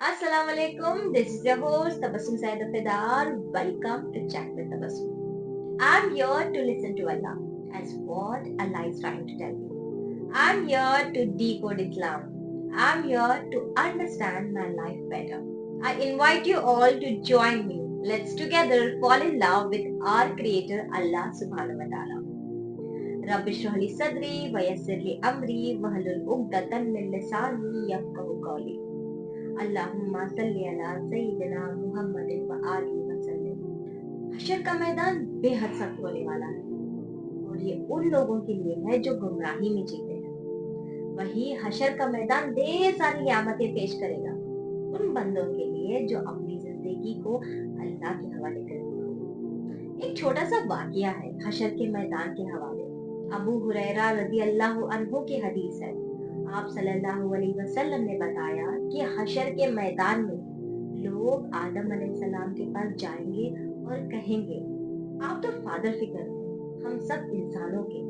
Assalamu alaikum. This is your host Tabassum Said Fidar. Welcome to Chat with Tabassum. I'm here to listen to Allah as what Allah is trying to tell me. I'm here to decode Islam. I'm here to understand my life better. I invite you all to join me. Let's together fall in love with our Creator Allah Subhanahu wa Taala. Rabbi shrah li sadri wa yassir li amri wahlul 'uqdatan min lisani yafqahu qawli. अल्लाहुम्मा सल्ली अला सय्यिदिना मुहम्मदिन व आलिहि वसल्लम। हशर का मैदान बेहद सख्त होने वाला है और ये उन लोगों के लिए है जो गुमराही में जीते हैं। वही हशर का मैदान ढेर सारी नियामतें पेश करेगा उन बंदों के लिए जो अपनी जिंदगी को अल्लाह के हवाले करेंगे। एक छोटा सा वाकया है हशर के मैदान के हवाले। अबू हुरैरा रज़ी अल्लाहु अन्हु की हदीस है। आप सल्लल्लाहु अलैहि वसल्लम ने बताया कि हशर के मैदान में लोग आदम अलैहिस्सलाम के पास जाएंगे और कहेंगे, आप तो फादर फिगर हैं, हम सब इंसानों के।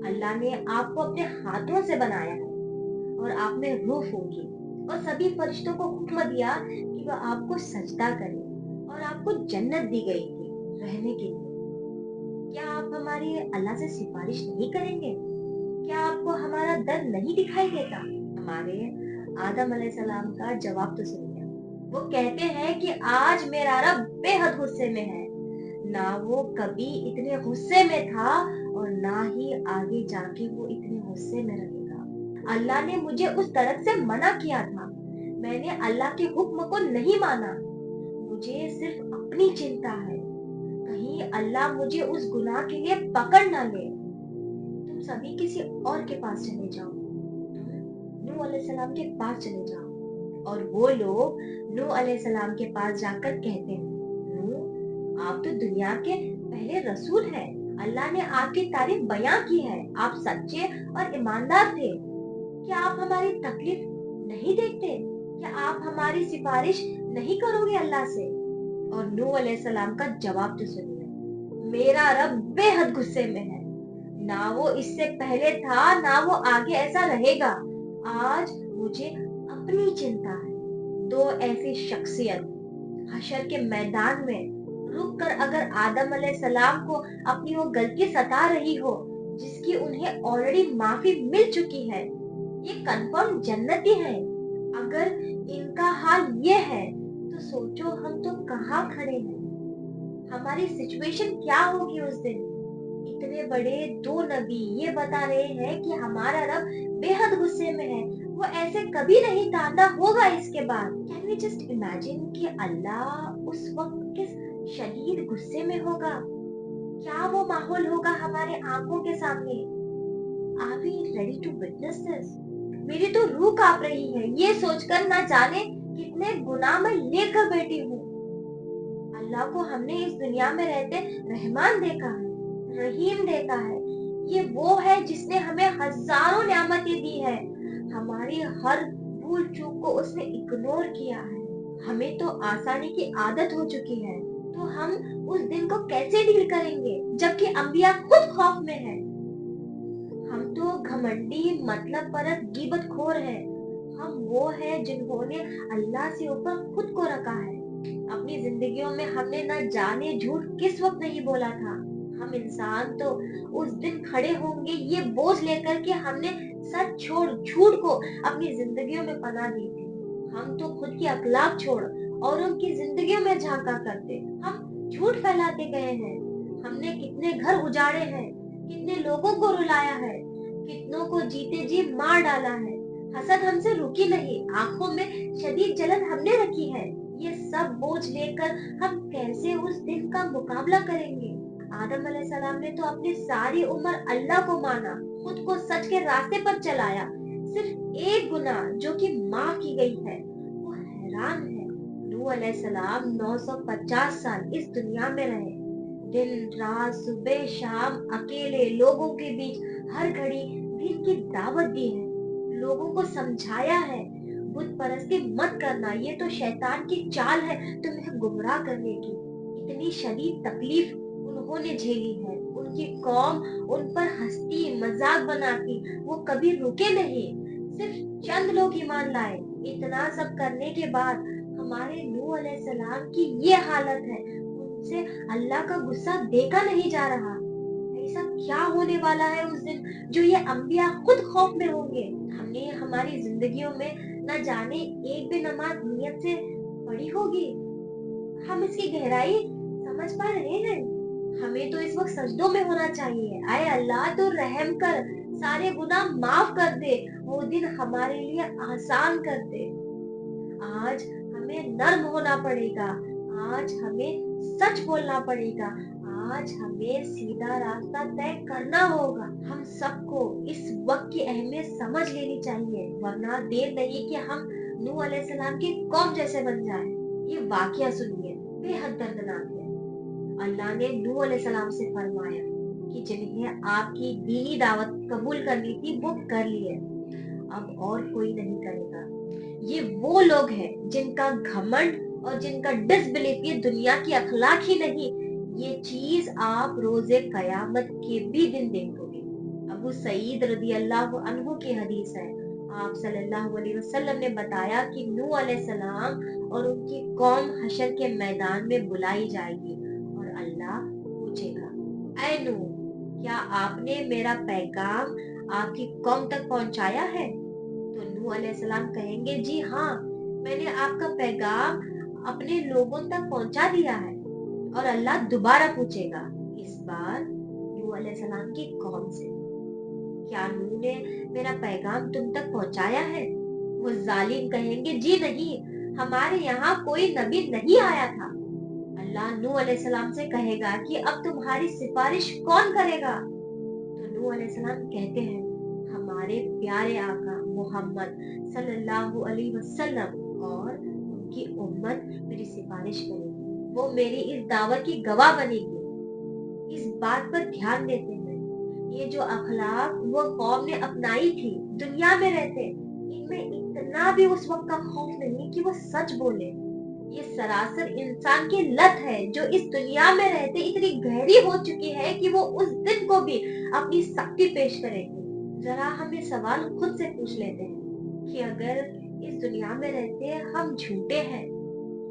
अल्लाह ने आपको अपने हाथों से बनाया है और आप में रूह फूंकी और सभी फरिश्तों को हुक्म दिया कि वह आपको सजदा करें और आपको जन्नत दी गई थी रहने के लिए। क्या आप हमारी अल्लाह से सिफारिश नहीं करेंगे? क्या आपको हमारा दर्द नहीं दिखाई देता? हमारे आदम अलैहिस्सलाम का जवाब तो सुनिए। वो कहते हैं कि आज मेरा रब बेहद गुस्से में है। ना वो कभी इतने गुस्से में था और ना ही आगे जाके वो इतने गुस्से में रहेगा। अल्लाह ने मुझे उस दर्द से मना किया था। मैंने अल्लाह के हुक्म को नहीं माना। मुझे सिर्फ अपनी चिंता है, कहीं अल्लाह मुझे उस गुनाह के लिए पकड़ ना ले। तुम सभी किसी और के पास चले जाओ। तुम नूह अलैहिस्सलाम के पास चले जाओ। और वो लोग नूह अलैहिस्सलाम के पास जाकर कहते हैं, नूह, आप तो दुनिया के पहले रसूल हैं। अल्लाह ने आपकी तारीफ बयां की है। आप सच्चे और ईमानदार थे। क्या आप हमारी तकलीफ नहीं देखते? क्या आप हमारी सिफारिश नहीं करोगे अल्लाह से? और नूह अलैहिस्सलाम का जवाब तो सुनिए। मेरा रब बेहद गुस्से में है। ना वो इससे पहले था ना वो आगे ऐसा रहेगा। आज मुझे अपनी चिंता है। दो ऐसी शख्सियत हशर के मैदान में रुक कर अगर आदम अलैहिस्सलाम को अपनी वो गलती सता रही हो जिसकी उन्हें ऑलरेडी माफी मिल चुकी है, ये कंफर्म जन्नती है। अगर इनका हाल ये है तो सोचो हम तो कहाँ खड़े हैं। हमारी सिचुएशन क्या होगी उस दिन। इतने बड़े दो नबी ये बता रहे हैं कि हमारा रब बेहद गुस्से में है। वो ऐसे कभी नहीं था, ना होगा इसके बाद। कैन वी जस्ट इमेजिन कि अल्लाह उस वक्त किस शदीद गुस्से में होगा। क्या वो माहौल होगा हमारे आंखों के सामने। Are we ready to witness this? मेरी तो रूह कांप रही है ये सोचकर ना जाने कितने गुनाह मैं लेकर बैठी हूँ। अल्लाह को हमने इस दुनिया में रहते रहमान देखा है, रहीम देखा है। ये वो है जिसने हमें हजारों नेमतें दी है। हमारी हर भूल चूक को उसने इग्नोर किया है। हमें तो आसानी की आदत हो चुकी है, तो हम उस दिन को कैसे डील करेंगे जबकि अंबिया खुद खौफ में है। हम तो घमंडी मतलब परस्त गीबत खोर हैं। हम वो हैं जिन्होंने अल्लाह से ऊपर खुद को रखा है। अपनी जिंदगियों में हमने न जाने झूठ किस वक्त नहीं बोला था। हम इंसान तो उस दिन खड़े होंगे ये बोझ लेकर कि हमने सच छोड़ झूठ को अपनी जिंदगियों में पना दी थी। हम तो खुद की अखलाक छोड़ और उनकी जिंदगियों में झांका करते। हम झूठ फैलाते गए हैं। हमने कितने घर उजाड़े हैं, कितने लोगों को रुलाया है, कितनों को जीते जी मार डाला है। हसद हमसे रुकी नहीं, आंखों में शदीद जलन हमने रखी है। ये सब बोझ लेकर हम कैसे उस दिन का मुकाबला करेंगे। आदम अलैहिस्सलाम ने तो अपनी सारी उम्र अल्लाह को माना, खुद को सच के रास्ते पर चलाया। सिर्फ एक गुनाह जो कि माफ की गई है, वो हैरान है। नूह अलैहिस्सलाम 950 साल इस दुनिया में रहे। दिन रात सुबह शाम अकेले लोगों के बीच हर घड़ी दीन की दावत दी है। लोगों को समझाया है बुत परस्ती मत करना, ये तो शैतान की चाल है तुम्हें गुमराह करने की। इतनी शदीद तकलीफ उन्होंने झेली है। उनकी कौम उन पर हंसती मजाक बनाती, वो कभी रुके नहीं। सिर्फ चंद लोग ईमान लाए। इतना सब करने के बाद हमारे नूह अलैहिस्सलाम की ये हालत है, उनसे अल्लाह का गुस्सा देखा नहीं जा रहा। ऐसा क्या होने वाला है उस दिन जो ये अंबिया खुद खौफ में होंगे। हमने हमारी जिंदगियों में न जाने एक भी नमाज नियत से पढ़ी होगी। हम इसकी गहराई समझ पा रहे हैं। हमें तो इस वक्त सजदों में होना चाहिए। आए अल्लाह तो रहम कर, सारे गुनाह माफ कर दे, वो दिन हमारे लिए आसान कर दे। आज हमें नर्म होना पड़ेगा, आज हमें सच बोलना पड़ेगा, आज हमें सीधा रास्ता तय करना होगा। हम सबको इस वक्त की अहमियत समझ लेनी चाहिए, वरना देर नहीं कि हम नूह अलैहिस्सलाम की कौम जैसे बन जाएं। ये वाकया सुनिए, बेहद दर्दनाक है। अल्लाह ने नूह अलैहिस्सलाम से फरमाया कि जिन्हें आपकी दीनी दावत कबूल करनी थी वो कर लिए, अब और कोई नहीं करेगा। ये वो लोग हैं जिनका घमंड और जिनका डिसबिलीफ ये दुनिया की अखलाक ही नहीं, ये चीज आप रोजे कयामत के भी दिन देखोगे। अबू सईद रदी अल्लाह अन्हु की हदीस है, आप सल्लल्लाहु अलैहि वसल्लम ने बताया कि नूह अलैहिस्सलाम और उनकी कौम हशर के मैदान में बुलाई जाएगी और अल्लाह पूछेगा, ऐ नूह, क्या आपने मेरा पैगाम आपकी कौम तक पहुंचाया है? तो नूह अलैहिस्सलाम कहेंगे, जी हाँ, मैंने आपका पैगाम अपने लोगों तक पहुंचा दिया है। और अल्लाह दोबारा पूछेगा, इस बार नूह अलैहिस्सलाम की कौम से, क्या नूह ने मेरा पैगाम तुम तक पहुंचाया है? वो जालिम कहेंगे, जी नहीं, हमारे यहाँ कोई नबी नहीं आया था। अल्लाह नूह अलैहिस्सलाम से कहेगा कि अब तुम्हारी सिफारिश कौन करेगा? तो नूह अलैहिस्सलाम कहते हैं, हमारे प्यारे आका मोहम्मद सल्लल्लाहु अलैहि वसल्लम और उनकी उम्मत मेरी सिफारिश करेगी, वो मेरी इस दावत की गवाह बनेगी। इस बात पर ध्यान देते हैं, ये जो अखलाक वो कौम ने अपनाई थी दुनिया में रहते, इनमें इतना भी उस वक्त का खौफ नहीं कि वो सच बोले। ये सरासर इंसान की लत है जो इस दुनिया में रहते इतनी गहरी हो चुकी है कि वो उस दिन को भी अपनी सख्ती पेश करेगी। जरा हम ये सवाल खुद से पूछ लेते हैं कि अगर इस दुनिया में रहते हम झूठे हैं,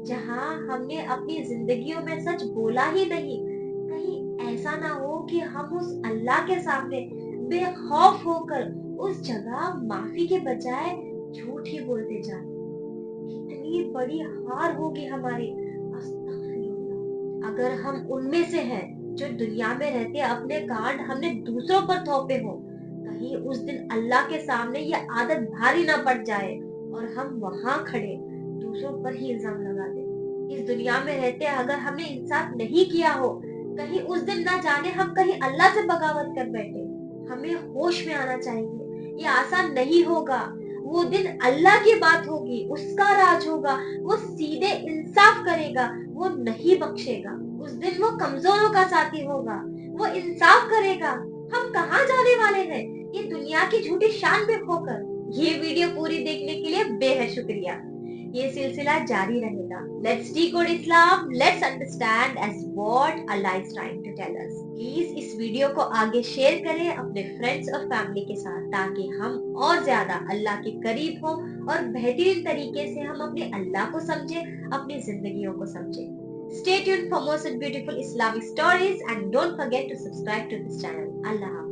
जहां हमने अपनी जिंदगियों में सच बोला ही नहीं, कहीं ऐसा ना हो कि हम उस अल्लाह के सामने बेखौफ होकर उस जगह माफी के बजाय झूठ ही बोलते जाएं। कितनी बड़ी हार होगी हमारी। अस्तगफिरुल्लाह। अगर हम उनमें से हैं जो दुनिया में रहते अपने कांड हमने दूसरों पर थोपे हो, कहीं उस दिन अल्लाह के सामने ये आदत भारी ना पड़ जाए और हम वहां खड़े दूसरों पर ही इल्जाम लगा दे। इस दुनिया में रहते अगर हमने इंसाफ नहीं किया हो, कहीं उस दिन ना जाने हम कहीं अल्लाह से बगावत कर बैठे। हमें होश में आना चाहिए, ये आसान नहीं होगा। वो दिन अल्लाह की बात होगी, उसका राज होगा, वो सीधे इंसाफ करेगा, वो नहीं बख्शेगा। उस दिन वो कमजोरों का साथी होगा, वो इंसाफ करेगा। हम कहाँ जाने वाले हैं ये दुनिया की झूठी शान में खोकर। ये वीडियो पूरी देखने के लिए बेहद शुक्रिया। ये सिलसिला जारी रहेगा। Let's decode Islam, let's understand as what Allah is trying to tell us. Please इस वीडियो को आगे शेयर करें अपने फ्रेंड्स और फैमिली के साथ, ताकि हम और ज्यादा अल्लाह के करीब हों और बेहतरीन तरीके से हम अपने अल्लाह को समझें, अपनी जिंदगियों को समझें। Stay tuned for more such beautiful Islamic stories and don't forget to subscribe to this channel. Allah Hafiz.